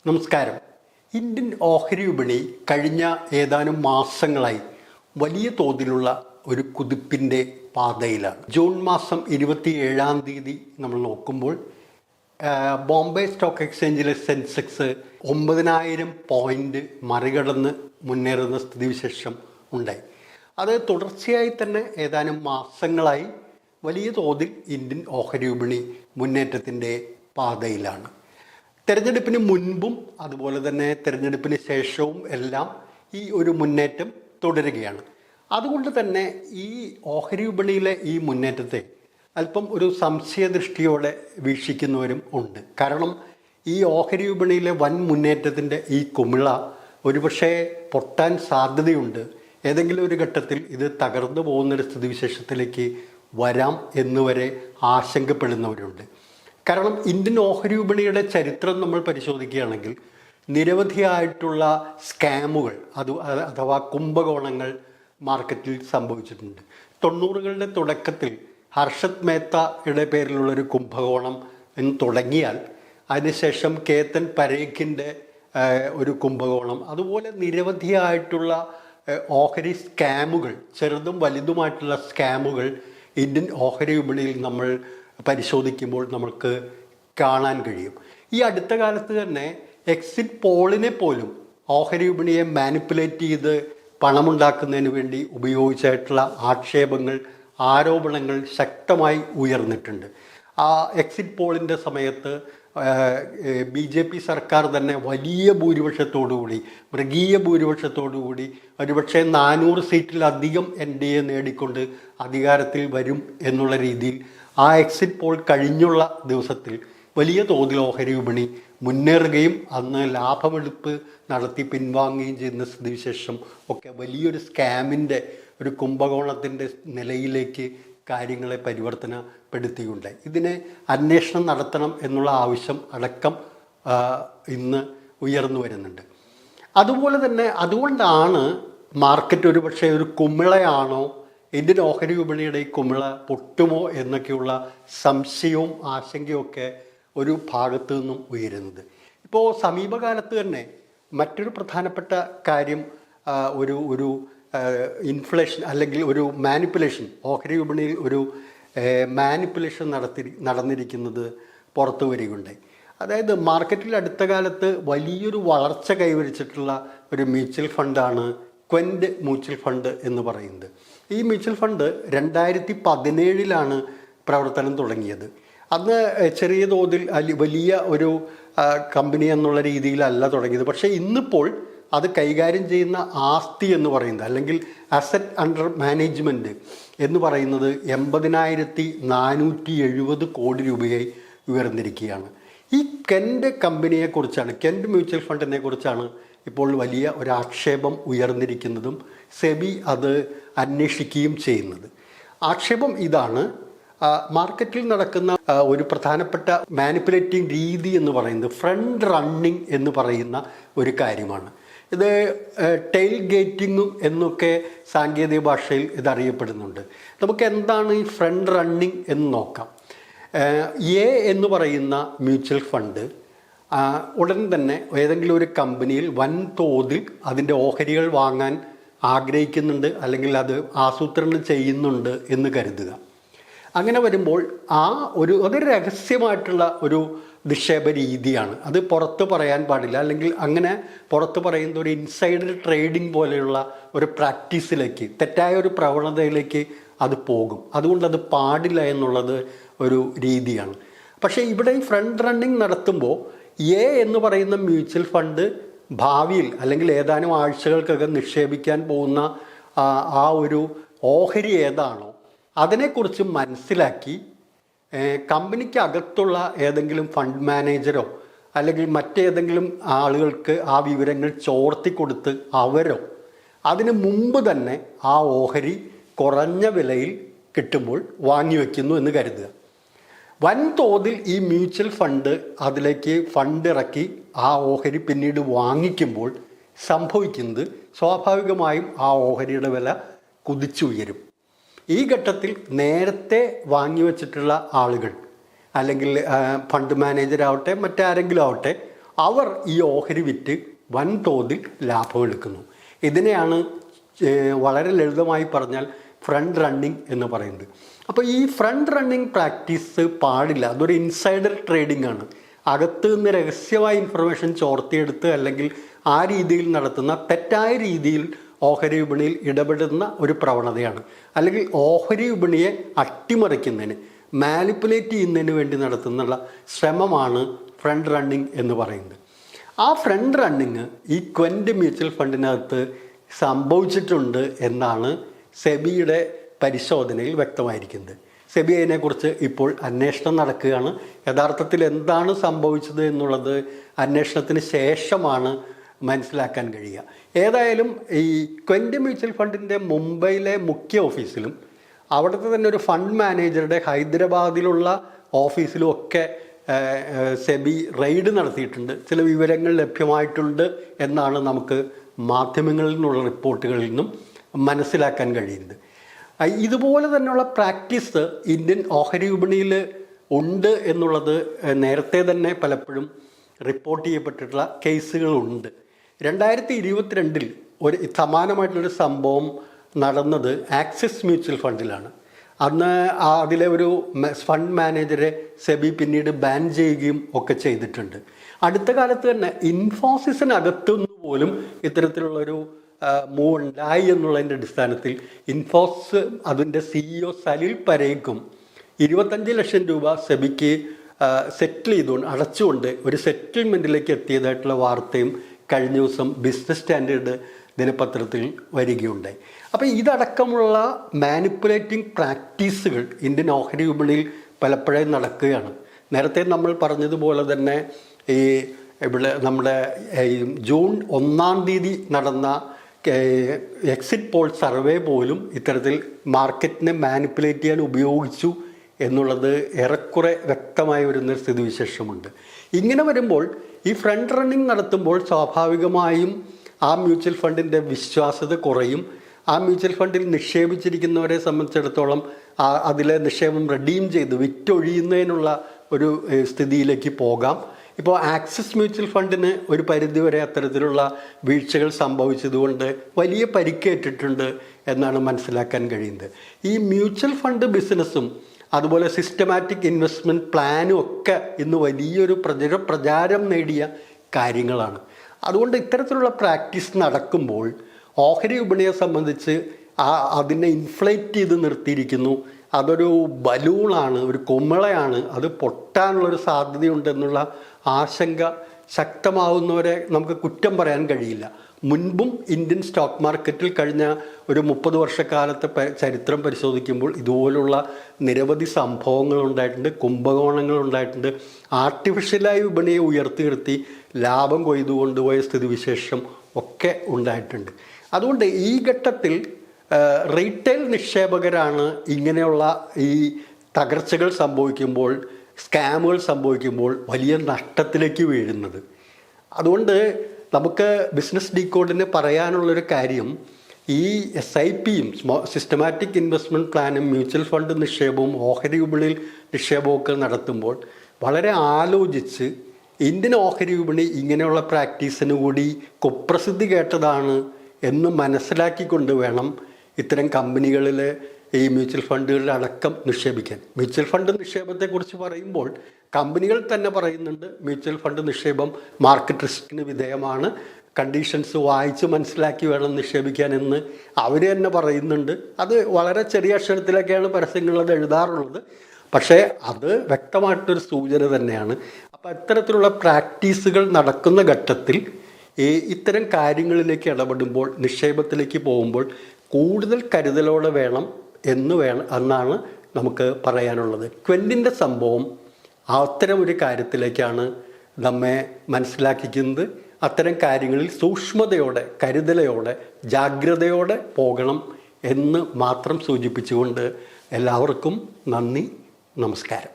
നമസ്കാരം. ഇന്ത്യൻ ഓഹരി വിപണി കഴിഞ്ഞ ഏതാനും മാസങ്ങളായി വലിയ തോതിലുള്ള ഒരു കുതിപ്പിൻ്റെ പാതയിലാണ്. ജൂൺ മാസം 27-ാം തീയതി നമ്മൾ നോക്കുമ്പോൾ ബോംബെ സ്റ്റോക്ക് എക്സ്ചേഞ്ചിലെ സെൻസെക്സ് 9,000 പോയിൻ്റ് മറികടന്ന് മുന്നേറുന്ന സ്ഥിതിവിശേഷം ഉണ്ടായി. അത് തുടർച്ചയായി തന്നെ ഏതാനും മാസങ്ങളായി വലിയ തോതിൽ ഇന്ത്യൻ ഓഹരി വിപണി മുന്നേറ്റത്തിൻ്റെ പാതയിലാണ്. തെരഞ്ഞെടുപ്പിന് മുൻപും അതുപോലെ തന്നെ തെരഞ്ഞെടുപ്പിന് ശേഷവും എല്ലാം ഈ ഒരു മുന്നേറ്റം തുടരുകയാണ്. അതുകൊണ്ട് തന്നെ ഈ ഓഹരി വിപണിയിലെ ഈ മുന്നേറ്റത്തെ അല്പം ഒരു സംശയദൃഷ്ടിയോടെ വീക്ഷിക്കുന്നവരും ഉണ്ട്. കാരണം ഈ ഓഹരി വിപണിയിലെ വൻ മുന്നേറ്റത്തിൻ്റെ ഈ കുമിള ഒരുപക്ഷെ പൊട്ടാൻ സാധ്യതയുണ്ട്. ഏതെങ്കിലും ഒരു ഘട്ടത്തിൽ ഇത് തകർന്നു പോകുന്നൊരു സ്ഥിതിവിശേഷത്തിലേക്ക് വരാം എന്നുവരെ ആശങ്കപ്പെടുന്നവരുണ്ട്. കാരണം ഇന്ത്യൻ ഓഹരി വിപണിയുടെ ചരിത്രം നമ്മൾ പരിശോധിക്കുകയാണെങ്കിൽ നിരവധിയായിട്ടുള്ള സ്കാമുകൾ അഥവാ കുംഭകോണങ്ങൾ മാർക്കറ്റിൽ സംഭവിച്ചിട്ടുണ്ട്. 90കളുടെ തുടക്കത്തിൽ ഹർഷത് മേത്തയുടെ പേരിലുള്ളൊരു കുംഭകോണം എന്ന് തുടങ്ങിയാൽ അതിനുശേഷം കേതൻ പരേഖിൻ്റെ ഒരു കുംഭകോണം, അതുപോലെ നിരവധിയായിട്ടുള്ള ഓഹരി സ്കാമുകൾ, ചെറുതും വലുതുമായിട്ടുള്ള സ്കാമുകൾ ഇന്ത്യൻ ഓഹരി വിപണിയിൽ നമ്മൾ പരിശോധിക്കുമ്പോൾ നമുക്ക് കാണാൻ കഴിയും. ഈ അടുത്ത കാലത്ത് തന്നെ എക്സിറ്റ് പോളിനെ പോലും ഓഹരി വിപണിയെ മാനിപ്പുലേറ്റ് ചെയ്ത് പണമുണ്ടാക്കുന്നതിന് വേണ്ടി ഉപയോഗിച്ചായിട്ടുള്ള ആക്ഷേപങ്ങൾ, ആരോപണങ്ങൾ ശക്തമായി ഉയർന്നിട്ടുണ്ട്. ആ എക്സിറ്റ് പോളിൻ്റെ സമയത്ത് BJP സർക്കാർ തന്നെ വലിയ ഭൂരിപക്ഷത്തോടുകൂടി, മൃഗീയ ഭൂരിപക്ഷത്തോടുകൂടി ഒരുപക്ഷെ 400 സീറ്റിലധികം NDA നേടിക്കൊണ്ട് അധികാരത്തിൽ വരും എന്നുള്ള രീതിയിൽ ആ എക്സിറ്റ് പോൾ കഴിഞ്ഞുള്ള ദിവസത്തിൽ വലിയ തോതിൽ ഓഹരി വിപണി മുന്നേറുകയും അന്ന് ലാഭമെടുപ്പ് നടത്തി പിൻവാങ്ങുകയും ചെയ്യുന്ന സ്ഥിതിവിശേഷം ഒക്കെ വലിയൊരു സ്കാമിൻ്റെ, ഒരു കുംഭകോണത്തിൻ്റെ നിലയിലേക്ക് കാര്യങ്ങളെ പരിവർത്തനപ്പെടുത്തിയുണ്ടായി. ഇതിനെ അന്വേഷണം നടത്തണം എന്നുള്ള ആവശ്യം അടക്കം ഇന്ന് ഉയർന്നു വരുന്നുണ്ട്. അതുപോലെ തന്നെ അതുകൊണ്ടാണ് മാർക്കറ്റ് ഒരുപക്ഷെ ഒരു കുമിളയാണോ, ഇന്ത്യൻ ഓഹരി വിപണിയുടെ ഈ കുമിള പൊട്ടുമോ എന്നൊക്കെയുള്ള സംശയവും ആശങ്കയും ഒക്കെ ഒരു ഭാഗത്തു നിന്നും ഉയരുന്നത്. ഇപ്പോൾ സമീപകാലത്ത് തന്നെ മറ്റൊരു പ്രധാനപ്പെട്ട കാര്യം ഒരു ഇൻഫ്ലേഷൻ അല്ലെങ്കിൽ ഒരു മാനിപ്പുലേഷൻ, ഓഹരി വിപണിയിൽ ഒരു മാനിപ്പുലേഷൻ നടന്നിരിക്കുന്നത് പുറത്തു വരികയുണ്ടായി. അതായത് മാർക്കറ്റിൽ അടുത്ത കാലത്ത് വലിയൊരു വളർച്ച കൈവരിച്ചിട്ടുള്ള ഒരു മ്യൂച്വൽ ഫണ്ടാണ് ക്വൻറ്റ് മ്യൂച്വൽ ഫണ്ട് എന്ന് പറയുന്നത്. ഈ മ്യൂച്വൽ ഫണ്ട് 2017 പ്രവർത്തനം തുടങ്ങിയത്. അന്ന് ചെറിയ തോതിൽ വലിയ ഒരു കമ്പനി എന്നുള്ള രീതിയിലല്ല തുടങ്ങിയത്. പക്ഷേ ഇന്നിപ്പോൾ അത് കൈകാര്യം ചെയ്യുന്ന ആസ്തി എന്ന് പറയുന്നത്, അല്ലെങ്കിൽ അസറ്റ് അണ്ടർ മാനേജ്മെൻറ്റ് എന്ന് പറയുന്നത് 80,470 കോടി രൂപയായി ഉയർന്നിരിക്കുകയാണ്. ഈ കെൻറ്റ് കമ്പനിയെക്കുറിച്ചാണ്, കെൻറ്റ് മ്യൂച്വൽ ഫണ്ടിനെ കുറിച്ചാണ് ഇപ്പോൾ വലിയ ഒരു ആക്ഷേപം ഉയർന്നിരിക്കുന്നതും സെബി അത് അന്വേഷിക്കുകയും ചെയ്യുന്നത്. ആക്ഷേപം ഇതാണ്: മാർക്കറ്റിൽ നടക്കുന്ന ഒരു പ്രധാനപ്പെട്ട മാനിപ്പുലേറ്റിംഗ് രീതി എന്ന് പറയുന്നത് ഫ്രണ്ട് റണ്ണിങ് എന്ന് പറയുന്ന ഒരു കാര്യമാണ്. ഇത് ടെയിൽ ഗേറ്റിങ്ങും എന്നൊക്കെ സാങ്കേതിക ഭാഷയിൽ ഇതറിയപ്പെടുന്നുണ്ട്. നമുക്ക് എന്താണ് ഈ ഫ്രണ്ട് റണ്ണിങ് എന്ന് നോക്കാം. എന്ന് പറയുന്ന മ്യൂച്വൽ ഫണ്ട് ഉടൻ തന്നെ ഏതെങ്കിലും ഒരു കമ്പനിയിൽ വൻതോതിൽ അതിൻ്റെ ഓഹരികൾ വാങ്ങാൻ ആഗ്രഹിക്കുന്നുണ്ട്, അല്ലെങ്കിൽ അത് ആസൂത്രണം ചെയ്യുന്നുണ്ട് എന്ന് കരുതുക. അങ്ങനെ വരുമ്പോൾ അതൊരു രഹസ്യമായിട്ടുള്ള ഒരു നിക്ഷേപ രീതിയാണ്. അത് പുറത്ത് പറയാൻ പാടില്ല, അല്ലെങ്കിൽ അങ്ങനെ പുറത്ത് പറയുന്ന ഒരു ഇൻസൈഡർ ട്രേഡിംഗ് പോലെയുള്ള ഒരു പ്രാക്ടീസിലേക്ക്, തെറ്റായ ഒരു പ്രവണതയിലേക്ക് അത് പോകും. അതുകൊണ്ട് അത് പാടില്ല എന്നുള്ളത് ഒരു രീതിയാണ്. പക്ഷേ ഇവിടെ ഈ ഫ്രണ്ട് റണ്ണിങ് നടത്തുമ്പോൾ എന്ന് പറയുന്ന മ്യൂച്വൽ ഫണ്ട് ഭാവിയിൽ അല്ലെങ്കിൽ ഏതാനും ആഴ്ചകൾക്കകം നിക്ഷേപിക്കാൻ പോകുന്ന ആ ഒരു ഓഹരി ഏതാണോ അതിനെക്കുറിച്ച് മനസ്സിലാക്കി കമ്പനിക്ക് അകത്തുള്ള ഏതെങ്കിലും ഫണ്ട് മാനേജരോ അല്ലെങ്കിൽ മറ്റേതെങ്കിലും ആളുകൾക്ക് ആ വിവരങ്ങൾ ചോർത്തി കൊടുത്ത് അവരോ അതിന് മുമ്പ് തന്നെ ആ ഓഹരി കുറഞ്ഞ വിലയിൽ കിട്ടുമ്പോൾ വാങ്ങിവെക്കുന്നു എന്ന് കരുതുക. വൻതോതിൽ ഈ മ്യൂച്വൽ ഫണ്ട് അതിലേക്ക് ഫണ്ട് ഇറക്കി ആ ഓഹരി പിന്നീട് വാങ്ങിക്കുമ്പോൾ സംഭവിക്കുന്നത് സ്വാഭാവികമായും ആ ഓഹരിയുടെ വില കുതിച്ചുയരും. ഈ ഘട്ടത്തിൽ നേരത്തെ വാങ്ങിവെച്ചിട്ടുള്ള ആളുകൾ അല്ലെങ്കിൽ ഫണ്ട് മാനേജർ ആവട്ടെ മറ്റാരെങ്കിലും ആവട്ടെ അവർ ഈ ഓഹരി വിറ്റ് വൻതോതിൽ ലാഭമെടുക്കുന്നു. ഇതിനെയാണ് വളരെ ലളിതമായി പറഞ്ഞാൽ ഫ്രണ്ട് റണ്ണിങ് എന്ന് പറയുന്നത്. അപ്പോൾ ഈ ഫ്രണ്ട് റണ്ണിങ് പ്രാക്ടീസ് പാടില്ല. അതൊരു ഇൻസൈഡർ ട്രേഡിംഗ് ആണ്. അകത്ത് നിന്ന് രഹസ്യമായ ഇൻഫർമേഷൻ ചോർത്തിയെടുത്ത് അല്ലെങ്കിൽ ആ രീതിയിൽ നടത്തുന്ന തെറ്റായ രീതിയിൽ ഓഹരി വിപണിയിൽ ഇടപെടുന്ന ഒരു പ്രവണതയാണ്. അല്ലെങ്കിൽ ഓഹരി വിപണിയെ അട്ടിമറിക്കുന്നതിന്, മാനിപ്പുലേറ്റ് ചെയ്യുന്നതിന് വേണ്ടി നടത്തുന്നുള്ള ശ്രമമാണ് ഫ്രണ്ട് റണ്ണിങ് എന്ന് പറയുന്നത്. ആ ഫ്രണ്ട് റണ്ണിങ് ഈ ക്വൻ്റ് മ്യൂച്വൽ ഫണ്ടിനകത്ത് സംഭവിച്ചിട്ടുണ്ട് എന്നാണ് സെബിയുടെ പരിശോധനയിൽ വ്യക്തമായിരിക്കുന്നത്. സെബി അതിനെക്കുറിച്ച് ഇപ്പോൾ അന്വേഷണം നടക്കുകയാണ്. യഥാർത്ഥത്തിൽ എന്താണ് സംഭവിച്ചത് എന്നുള്ളത് അന്വേഷണത്തിന് ശേഷമാണ് മനസ്സിലാക്കാൻ കഴിയുക. ഏതായാലും ഈ ക്വൻ്റ് മ്യൂച്വൽ ഫണ്ടിൻ്റെ മുംബൈയിലെ മുഖ്യ ഓഫീസിലും അവിടുത്തെ തന്നെ ഒരു ഫണ്ട് മാനേജറുടെ ഹൈദരാബാദിലുള്ള ഓഫീസിലും ഒക്കെ സെബി റെയ്ഡ് നടത്തിയിട്ടുണ്ട്. ചില വിവരങ്ങൾ ലഭ്യമായിട്ടുണ്ട് എന്നാണ് നമുക്ക് മാധ്യമങ്ങളിൽ നിന്നുള്ള റിപ്പോർട്ടുകളിൽ നിന്നും മനസ്സിലാക്കാൻ കഴിയുന്നത്. ഇതുപോലെ തന്നെയുള്ള പ്രാക്ടീസ് ഇന്ത്യൻ ഓഹരി വിപണിയിൽ ഉണ്ട് എന്നുള്ളത് നേരത്തെ തന്നെ പലപ്പോഴും റിപ്പോർട്ട് ചെയ്യപ്പെട്ടിട്ടുള്ള കേസുകളുണ്ട്. 2022 ഒരു സമാനമായിട്ടുള്ളൊരു സംഭവം നടന്നത് ആക്സിസ് മ്യൂച്വൽ ഫണ്ടിലാണ്. അന്ന് അതിലെ ഒരു ഫണ്ട് മാനേജറെ സെബി പിന്നീട് ബാൻ ചെയ്യുകയും ഒക്കെ ചെയ്തിട്ടുണ്ട്. അടുത്ത കാലത്ത് തന്നെ ഇൻഫോസിസിനകത്തുനിന്ന് പോലും ഇത്തരത്തിലുള്ളൊരു മൂവ് ഉണ്ടായി എന്നുള്ളതിൻ്റെ അടിസ്ഥാനത്തിൽ ഇൻഫോസിസ് അതിൻ്റെ CEO സലിൽ പരേഖും 25 ലക്ഷം രൂപ സെബിക്ക് സെറ്റിൽ ചെയ്തുകൊണ്ട് അടച്ചുകൊണ്ട് ഒരു സെറ്റിൽമെൻറ്റിലേക്ക് എത്തിയതായിട്ടുള്ള വാർത്തയും കഴിഞ്ഞ ദിവസം ബിസിനസ് സ്റ്റാൻഡേർഡ് ദിനപത്രത്തിൽ വരികയുണ്ടായി. അപ്പോൾ ഇതടക്കമുള്ള മാനിപ്പുലേറ്റിംഗ് പ്രാക്ടീസുകൾ ഇന്ത്യൻ ഓഹരി വിപണിയിൽ പലപ്പോഴും നടക്കുകയാണ്. നേരത്തെ നമ്മൾ പറഞ്ഞതുപോലെ തന്നെ ഈ ഇവിടെ നമ്മുടെ ജൂൺ 1-ാം തീയതി നടന്ന എക്സിറ്റ് പോൾ സർവേ പോലും ഇത്തരത്തിൽ മാർക്കറ്റിനെ മാനിപ്പുലേറ്റ് ചെയ്യാൻ ഉപയോഗിച്ചു എന്നുള്ളത് ഏറെക്കുറെ വ്യക്തമായി വരുന്നൊരു സ്ഥിതിവിശേഷമുണ്ട്. ഇങ്ങനെ വരുമ്പോൾ ഈ ഫ്രണ്ട് റണ്ണിങ് നടത്തുമ്പോൾ സ്വാഭാവികമായും ആ മ്യൂച്വൽ ഫണ്ടിൻ്റെ വിശ്വാസ്യത കുറയും. ആ മ്യൂച്വൽ ഫണ്ടിൽ നിക്ഷേപിച്ചിരിക്കുന്നവരെ സംബന്ധിച്ചിടത്തോളം അതിലെ നിക്ഷേപം റെഡീം ചെയ്ത് വിറ്റൊഴിയുന്നതിനുള്ള ഒരു സ്ഥിതിയിലേക്ക് പോകാം. ഇപ്പോൾ ആക്സിസ് മ്യൂച്വൽ ഫണ്ടിന് ഒരു പരിധിവരെ അത്തരത്തിലുള്ള വീഴ്ചകൾ സംഭവിച്ചതുകൊണ്ട് വലിയ പരിക്കേറ്റിട്ടുണ്ട് എന്നാണ് മനസ്സിലാക്കാൻ കഴിയുന്നത്. ഈ മ്യൂച്വൽ ഫണ്ട് ബിസിനസ്സും അതുപോലെ സിസ്റ്റമാറ്റിക് ഇൻവെസ്റ്റ്മെൻറ്റ് പ്ലാനും ഒക്കെ ഇന്ന് വലിയൊരു പ്രചാരം നേടിയ കാര്യങ്ങളാണ്. അതുകൊണ്ട് ഇത്തരത്തിലുള്ള പ്രാക്ടീസ് നടക്കുമ്പോൾ ഓഹരി വിപണിയെ സംബന്ധിച്ച് അതിനെ ഇൻഫ്ലേറ്റ് ചെയ്ത് നിർത്തിയിരിക്കുന്നു. അതൊരു ബലൂണാണ്, ഒരു കുമിളയാണ്, അത് പൊട്ടാനുള്ളൊരു സാധ്യതയുണ്ടെന്നുള്ള ആശങ്ക ശക്തമാവുന്നവരെ നമുക്ക് കുറ്റം പറയാൻ കഴിയില്ല. മുൻപും ഇന്ത്യൻ സ്റ്റോക്ക് മാർക്കറ്റിൽ കഴിഞ്ഞ ഒരു 30 വർഷക്കാലത്തെ ചരിത്രം പരിശോധിക്കുമ്പോൾ ഇതുപോലുള്ള നിരവധി സംഭവങ്ങൾ ഉണ്ടായിട്ടുണ്ട്, കുംഭകോണങ്ങൾ ഉണ്ടായിട്ടുണ്ട്. ആർട്ടിഫിഷ്യലായി വിപണിയെ ഉയർത്തി ലാഭം കൊയ്തു കൊണ്ടുപോയ സ്ഥിതിവിശേഷം ഒക്കെ ഉണ്ടായിട്ടുണ്ട്. അതുകൊണ്ട് ഈ ഘട്ടത്തിൽ റീറ്റെയിൽ നിക്ഷേപകരാണ് ഇങ്ങനെയുള്ള ഈ തകർച്ചകൾ സംഭവിക്കുമ്പോൾ, സ്കാമുകൾ സംഭവിക്കുമ്പോൾ വലിയ നഷ്ടത്തിലേക്ക് വീഴുന്നത്. അതുകൊണ്ട് നമുക്ക് ബിസിനസ് ഡീകോഡിന് പറയാനുള്ളൊരു കാര്യം, ഈ SIPയും സിസ്റ്റമാറ്റിക് ഇൻവെസ്റ്റ്മെൻറ്റ് പ്ലാനും മ്യൂച്വൽ ഫണ്ട് നിക്ഷേപവും ഓഹരി വിപണിയിൽ നിക്ഷേപവും ഒക്കെ നടത്തുമ്പോൾ വളരെ ആലോചിച്ച് ഇന്ത്യൻ ഓഹരി വിപണി ഇങ്ങനെയുള്ള പ്രാക്ടീസിന് കൂടി കുപ്രസിദ്ധി കേട്ടതാണ് എന്ന് മനസ്സിലാക്കിക്കൊണ്ട് വേണം ഇത്തരം കമ്പനികളിൽ ഈ മ്യൂച്വൽ ഫണ്ടുകളിൽ അടക്കം നിക്ഷേപിക്കാൻ. മ്യൂച്വൽ ഫണ്ട് നിക്ഷേപത്തെക്കുറിച്ച് പറയുമ്പോൾ കമ്പനികൾ തന്നെ പറയുന്നുണ്ട് മ്യൂച്വൽ ഫണ്ട് നിക്ഷേപം മാർക്കറ്റ് റിസ്കിന് വിധേയമാണ്, കണ്ടീഷൻസ് വായിച്ച് മനസ്സിലാക്കി വേണം നിക്ഷേപിക്കാൻ എന്ന് അവർ തന്നെ പറയുന്നുണ്ട്. അത് വളരെ ചെറിയ അക്ഷരത്തിലൊക്കെയാണ് പരസ്യങ്ങളത് എഴുതാറുള്ളത്, പക്ഷേ അത് വ്യക്തമായിട്ടൊരു സൂചന തന്നെയാണ്. അപ്പോൾ ഇത്തരത്തിലുള്ള പ്രാക്ടീസുകൾ നടക്കുന്ന ഘട്ടത്തിൽ ഇത്തരം കാര്യങ്ങളിലേക്ക് ഇടപെടുമ്പോൾ, നിക്ഷേപത്തിലേക്ക് പോകുമ്പോൾ കൂടുതൽ കരുതലോടെ വേണം എന്നാണ് നമുക്ക് പറയാനുള്ളത്. ക്വൻ്റിൻ്റെ സംഭവം അത്തരം ഒരു കാര്യത്തിലേക്കാണ് നമ്മെ മനസ്സിലാക്കിക്കുന്നത്. അത്തരം കാര്യങ്ങളിൽ സൂക്ഷ്മതയോടെ, കരുതലയോടെ, ജാഗ്രതയോടെ പോകണം എന്ന് മാത്രം സൂചിപ്പിച്ചുകൊണ്ട് എല്ലാവർക്കും നന്ദി, നമസ്കാരം.